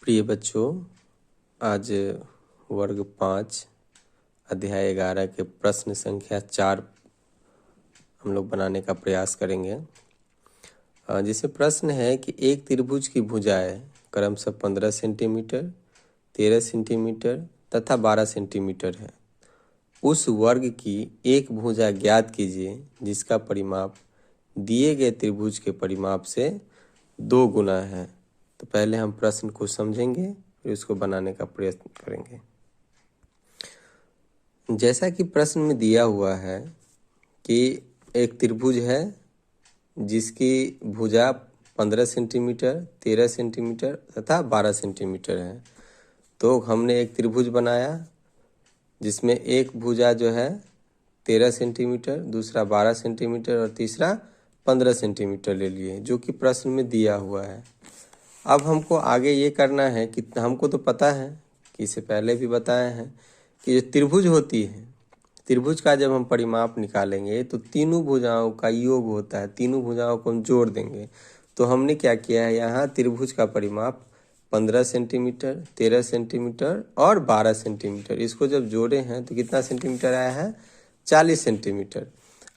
प्रिय बच्चों, आज वर्ग 5 अध्याय 11 के प्रश्न संख्या 4 हम लोग बनाने का प्रयास करेंगे। जिसमें प्रश्न है कि एक त्रिभुज की भुजाएं क्रमशः 15 सेंटीमीटर, 13 सेंटीमीटर तथा 12 सेंटीमीटर है। उस वर्ग की एक भुजा ज्ञात कीजिए जिसका परिमाप दिए गए त्रिभुज के परिमाप से 2 गुना है। तो पहले हम प्रश्न को समझेंगे, फिर उसको बनाने का प्रयत्न करेंगे। जैसा कि प्रश्न में दिया हुआ है कि एक त्रिभुज है जिसकी भुजा 15 सेंटीमीटर, 13 सेंटीमीटर तथा 12 सेंटीमीटर है। तो हमने एक त्रिभुज बनाया जिसमें एक भुजा जो है 13 सेंटीमीटर, दूसरा 12 सेंटीमीटर और तीसरा 15 सेंटीमीटर ले लिए, जो कि प्रश्न में दिया हुआ है। अब हमको आगे ये करना है कि हमको तो पता है कि इससे पहले भी बताया है कि जो त्रिभुज होती है, त्रिभुज का जब हम परिमाप निकालेंगे तो तीनों भुजाओं का योग होता है, तीनों भुजाओं को हम जोड़ देंगे। तो हमने क्या किया है, यहाँ त्रिभुज का परिमाप 15 सेंटीमीटर, 13 सेंटीमीटर और 12 सेंटीमीटर, इसको जब जोड़े हैं तो कितना सेंटीमीटर आया है, 40 सेंटीमीटर।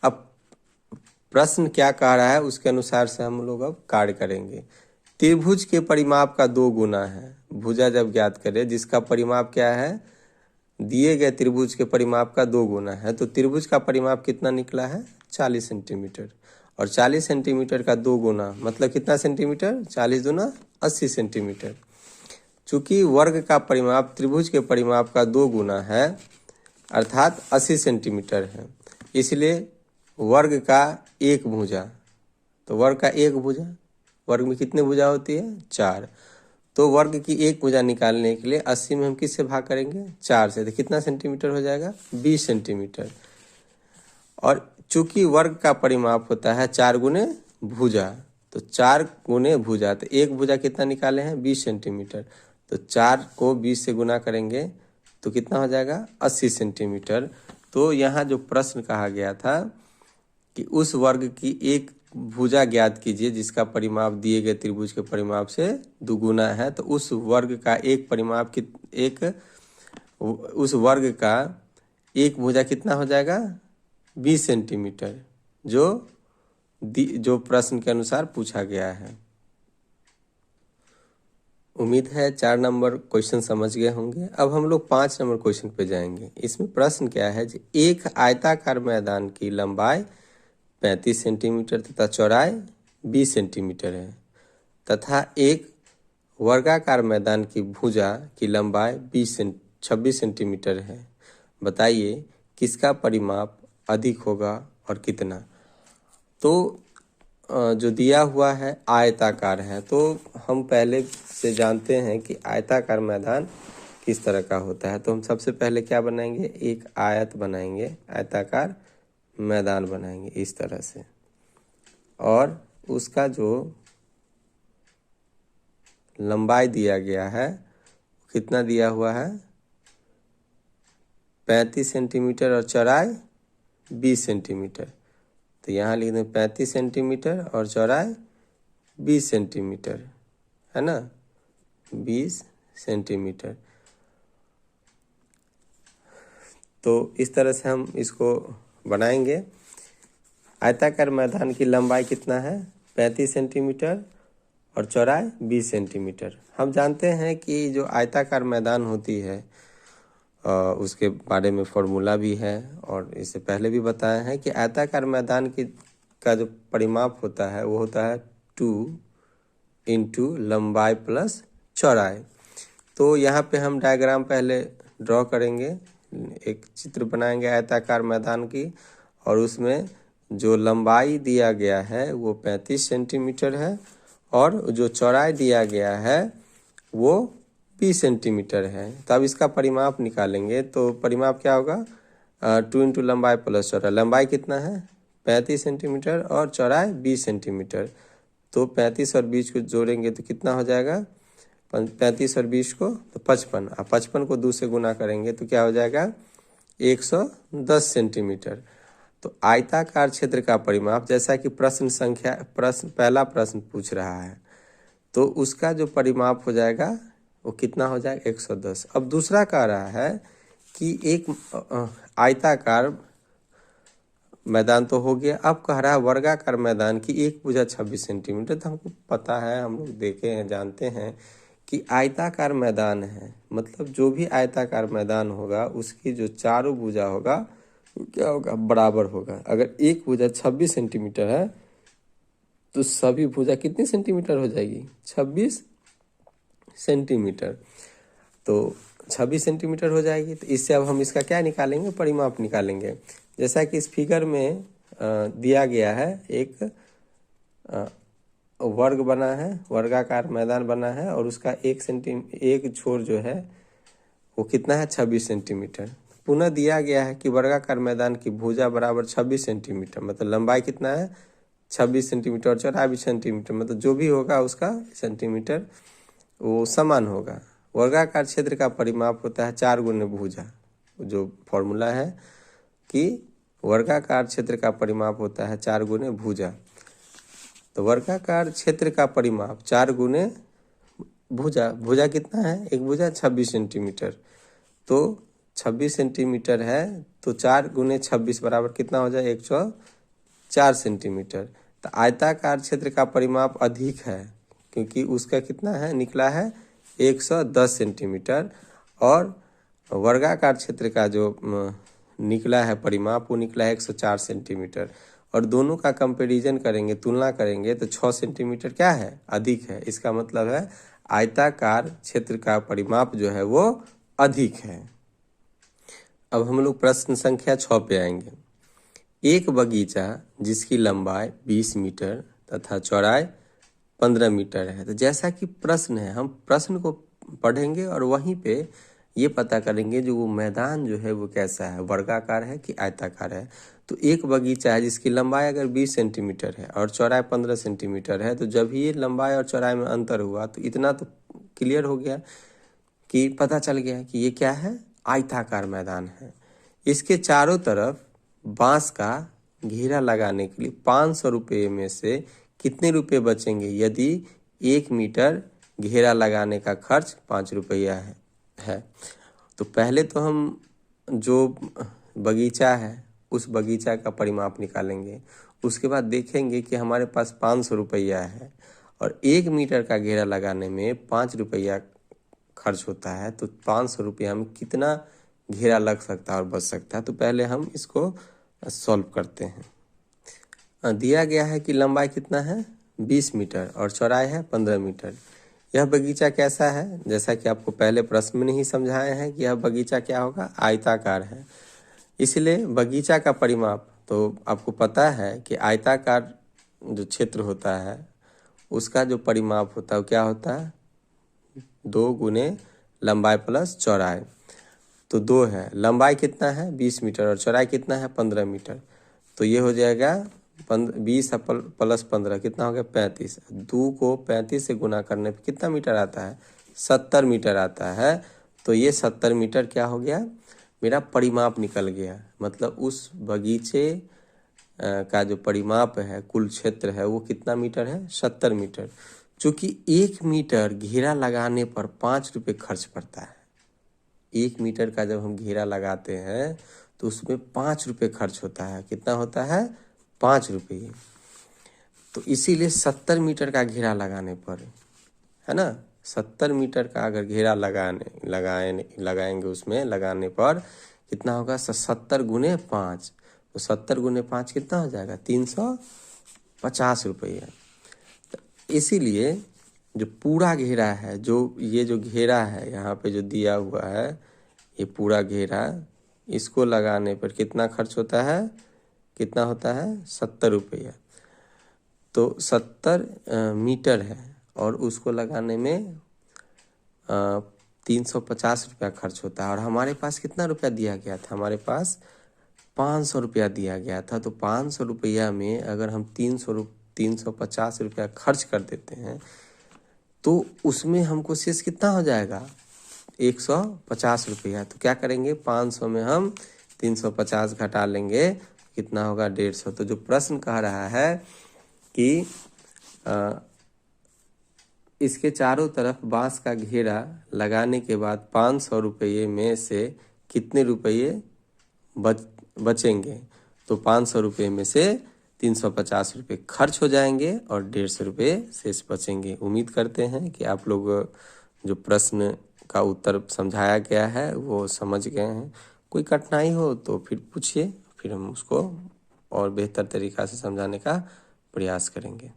अब प्रश्न क्या कह रहा है उसके अनुसार से हम लोग अब कार्य करेंगे। त्रिभुज के परिमाप का 2 गुना है। भुजा जब ज्ञात करें जिसका परिमाप क्या है, दिए गए त्रिभुज के परिमाप का 2 गुना है, तो त्रिभुज का परिमाप कितना निकला है, 40 सेंटीमीटर। और 40 सेंटीमीटर का 2 गुना मतलब कितना सेंटीमीटर, 40 दूना 80 सेंटीमीटर। चूंकि वर्ग का परिमाप त्रिभुज के परिमाप का 2 गुना है अर्थात 80 सेंटीमीटर है, इसलिए वर्ग का एक भुजा, तो वर्ग का एक भुजा, वर्ग में कितने भुजा होती है, 4। तो वर्ग की एक भुजा निकालने के लिए 80 में हम किससे भाग करेंगे, 4 से, तो कितना सेंटीमीटर हो जाएगा, 20 सेंटीमीटर। और चूंकि वर्ग का परिमाप होता है 4 गुने भुजा, तो 4 गुने भुजा, तो एक भुजा कितना निकाले हैं, 20 सेंटीमीटर। तो 4 को 20 से गुना करेंगे तो कितना हो जाएगा, 80 सेंटीमीटर। तो यहाँ जो प्रश्न कहा गया था कि उस वर्ग की एक भुजा ज्ञात कीजिए जिसका परिमाप दिए गए त्रिभुज के परिमाप से 2 गुना है, तो उस वर्ग का एक परिमाप उस वर्ग का एक भुजा कितना हो जाएगा, 20 सेंटीमीटर, जो प्रश्न के अनुसार पूछा गया है। उम्मीद है 4 नंबर क्वेश्चन समझ गए होंगे। अब हम लोग 5 नंबर क्वेश्चन पे जाएंगे। इसमें प्रश्न क्या है, एक आयताकार मैदान की लंबाई 35 सेंटीमीटर तथा चौड़ाई 20 सेंटीमीटर है तथा एक वर्गाकार मैदान की भुजा की लंबाई 26 सेंटीमीटर है। बताइए किसका परिमाप अधिक होगा और कितना। तो जो दिया हुआ है आयताकार है, तो हम पहले से जानते हैं कि आयताकार मैदान किस तरह का होता है। तो हम सबसे पहले क्या बनाएंगे, एक आयत बनाएंगे, आयताकार मैदान बनाएंगे इस तरह से, और उसका जो लंबाई दिया गया है कितना दिया हुआ है, 35 सेंटीमीटर और चौड़ाई 20 सेंटीमीटर। तो यहाँ लिख दें 35 सेंटीमीटर और चौड़ाई 20 सेंटीमीटर, है ना, 20 सेंटीमीटर। तो इस तरह से हम इसको बनाएंगे। आयताकार मैदान की लंबाई कितना है, 35 सेंटीमीटर और चौड़ाई 20 सेंटीमीटर। हम जानते हैं कि जो आयताकार मैदान होती है उसके बारे में फॉर्मूला भी है और इससे पहले भी बताया है कि आयताकार मैदान का जो परिमाप होता है वो होता है 2 इंटू लंबाई प्लस चौड़ाई। तो यहाँ पे हम डायग्राम पहले ड्रॉ करेंगे, एक चित्र बनाएंगे आयताकार मैदान की, और उसमें जो लंबाई दिया गया है वो 35 सेंटीमीटर है और जो चौड़ाई दिया गया है वो 20 सेंटीमीटर है। तो अब इसका परिमाप निकालेंगे, तो परिमाप क्या होगा, 2 इंटू लंबाई प्लस चौड़ाई। लंबाई कितना है, 35 सेंटीमीटर और चौड़ाई 20 सेंटीमीटर। तो 35 और 20 को जोड़ेंगे तो कितना हो जाएगा, 35 और 20 को तो 55, और 55 को 2 से गुना करेंगे तो क्या हो जाएगा, 110 सेंटीमीटर। तो आयताकार क्षेत्र का परिमाप, जैसा कि पहला प्रश्न पूछ रहा है, तो उसका जो परिमाप हो जाएगा वो कितना हो जाएगा 110। अब दूसरा कह रहा है कि एक आयताकार मैदान तो हो गया, अब कह रहा है वर्गाकार मैदान की एक भुजा 26 सेंटीमीटर। तो हमको पता है, हम लोग देखे हैं, जानते हैं कि आयताकार मैदान है, मतलब जो भी आयताकार मैदान होगा उसकी जो चारों भुजा होगा वो क्या होगा, बराबर होगा। अगर एक भुजा 26 सेंटीमीटर है तो सभी भुजा कितनी सेंटीमीटर हो जाएगी, 26 सेंटीमीटर। तो 26 सेंटीमीटर हो जाएगी। तो इससे अब हम इसका क्या निकालेंगे, परिमाप निकालेंगे। जैसा कि इस फिगर में दिया गया है, एक वर्ग बना है, वर्गाकार मैदान बना है, और उसका एक छोर जो है वो कितना है, 26 सेंटीमीटर। पुनः दिया गया है कि वर्गाकार मैदान की भुजा बराबर 26 सेंटीमीटर, मतलब लंबाई कितना है 26 सेंटीमीटर और चौड़ाई भी सेंटीमीटर, मतलब जो भी होगा उसका सेंटीमीटर वो समान होगा। वर्गाकार क्षेत्र का परिमाप होता है 4 गुने भुजा। जो फॉर्मूला है कि वर्गाकार क्षेत्र का परिमाप होता है 4 गुने भुजा। तो वर्गाकार क्षेत्र का परिमाप 4 गुने भुजा, भुजा कितना है, एक भुजा 26 सेंटीमीटर, तो 26 सेंटीमीटर है, तो 4 गुने 26 बराबर कितना हो जाए, 104 सेंटीमीटर। तो आयताकार क्षेत्र का परिमाप अधिक है, क्योंकि उसका कितना है, निकला है 110 सेंटीमीटर, और वर्गाकार क्षेत्र का जो निकला है परिमाप वो निकला है 104 सेंटीमीटर। और दोनों का कंपैरिजन करेंगे, तुलना करेंगे, तो 6 सेंटीमीटर क्या है, अधिक है। इसका मतलब है आयताकार क्षेत्र का परिमाप जो है वो अधिक है। अब हम लोग प्रश्न संख्या 6 पे आएंगे। एक बगीचा जिसकी लंबाई 20 मीटर तथा चौड़ाई 15 मीटर है। तो जैसा कि प्रश्न है, हम प्रश्न को पढ़ेंगे और वहीं पे ये पता करेंगे जो वो मैदान जो है वो कैसा है, वर्गाकार है कि आयताकार है। तो एक बगीचा है जिसकी लंबाई अगर 20 सेंटीमीटर है और चौड़ाई 15 सेंटीमीटर है, तो जब ये लंबाई और चौड़ाई में अंतर हुआ तो इतना तो क्लियर हो गया कि पता चल गया कि ये क्या है, आयताकार मैदान है। इसके चारों तरफ बांस का घेरा लगाने के लिए 500 रुपये में से कितने रुपए बचेंगे यदि 1 मीटर घेरा लगाने का खर्च 5 रुपया है। तो पहले तो हम जो बगीचा है उस बगीचा का परिमाप निकालेंगे, उसके बाद देखेंगे कि हमारे पास 500 रुपया है और 1 मीटर का घेरा लगाने में 5 रुपया खर्च होता है, तो 500 रुपया में कितना घेरा लग सकता है और बच सकता है। तो पहले हम इसको सॉल्व करते हैं। दिया गया है कि लंबाई कितना है 20 मीटर और चौड़ाई है 15 मीटर। यह बगीचा कैसा है, जैसा कि आपको पहले प्रश्न में ही समझाए हैं कि यह बगीचा क्या होगा, आयताकार है। इसलिए बगीचा का परिमाप, तो आपको पता है कि आयताकार जो क्षेत्र होता है उसका जो परिमाप होता है वो क्या होता है, 2 गुने लंबाई प्लस चौड़ाई। तो 2 है, लंबाई कितना है 20 मीटर और चौड़ाई कितना है 15 मीटर। तो ये हो जाएगा 20 प्लस 15 कितना हो गया 35। 2 को 35 से गुना करने पे कितना मीटर आता है, 70 मीटर आता है। तो ये 70 मीटर क्या हो गया, मेरा परिमाप निकल गया। मतलब उस बगीचे का जो परिमाप है, कुल क्षेत्र है, वो कितना मीटर है, 70 मीटर। चूँकि 1 मीटर घेरा लगाने पर 5 रुपये खर्च पड़ता है। 1 मीटर का जब हम घेरा लगाते हैं तो उसमें 5 रुपये खर्च होता है। कितना होता है, 5 रुपये। तो इसीलिए 70 मीटर का घेरा लगाने पर, है ना, 70 मीटर का अगर घेरा लगाएंगे उसमें लगाने पर कितना होगा, 70 गुने 5। तो 70 गुने 5 कितना हो जाएगा, 350 रुपये। तो इसीलिए जो पूरा घेरा है, जो ये जो घेरा है यहाँ पे जो दिया हुआ है, ये पूरा घेरा, इसको लगाने पर कितना खर्च होता है, कितना होता है 70 रुपया। तो 70 मीटर है और उसको लगाने में 350 रुपया खर्च होता है। और हमारे पास कितना रुपया दिया गया था, हमारे पास 500 रुपया दिया गया था। तो 500 रुपया में अगर हम 350 रुपया खर्च कर देते हैं तो उसमें हमको शेष कितना हो जाएगा, 150 रुपया। तो क्या करेंगे, 500 में हम 350 घटा लेंगे, कितना होगा 150। तो जो प्रश्न कह रहा है कि इसके चारों तरफ बांस का घेरा लगाने के बाद 500 रुपये में से कितने रुपये बचेंगे? तो 500 रुपये में से 350 रुपये खर्च हो जाएंगे और 150 रुपये शेष बचेंगे। उम्मीद करते हैं कि आप लोग जो प्रश्न का उत्तर समझाया गया है वो समझ गए हैं। कोई कठिनाई हो तो फिर पूछिए, फिर हम उसको और बेहतर तरीक़ा से समझाने का प्रयास करेंगे।